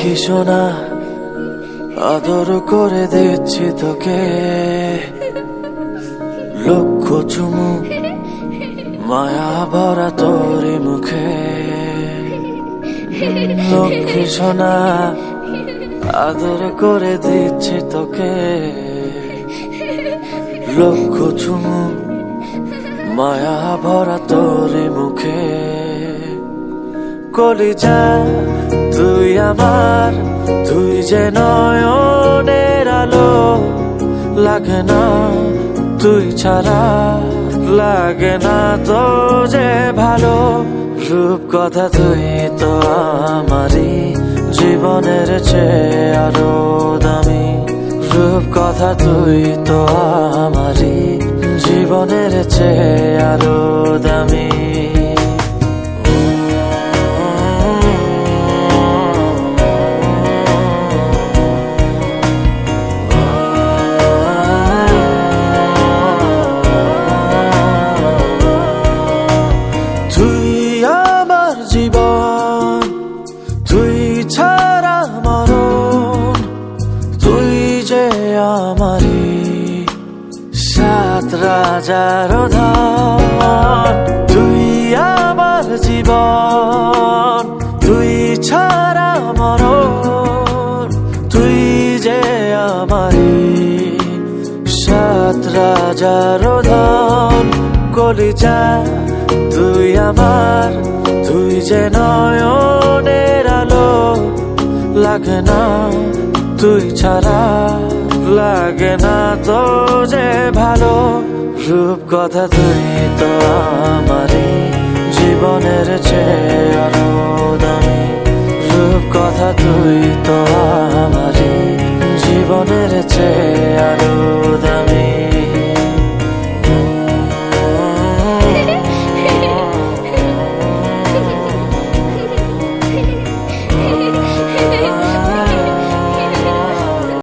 লক্ষ্মী সোনা আদর করে দিচ্ছি তোকে, লক্ষ চুমু মায়া ভরা তোর মুখে। লক্ষ্মী সোনা আদর করে দিচ্ছি তোকে, লক্ষ চুমু মায়া ভরা তোর মুখে। কলিজা তুই আমার, তুই যে নয়নের আলো, লাগে না তুই ছাড়া, লাগে না তো যে ভালো। রূপ কথা তুই তো আমারই জীবনের চেয়ে আরো দামি, রূপ কথা তুই তো আমারই জীবনের চেয়ে আরো দামি। জীবন তুই ছাড়া মরণ, তুই যে আমারি সাত রাজার ধন। তুই আমার জীবন, তুই ছাড়া মরণ, তুই যে আমারি সাত রাজার ধন। কলিজা তুই আমার, তুই যে নয়নের আলো, লাগে না তুই ছাড়া, লাগে না তো যে ভালো। রূপ কথা তুই তো আমারই জীবনের চেয়ে আরো দামি, রূপ কথা তুই তো আমারই জীবনের চেয়ে আরো দামি।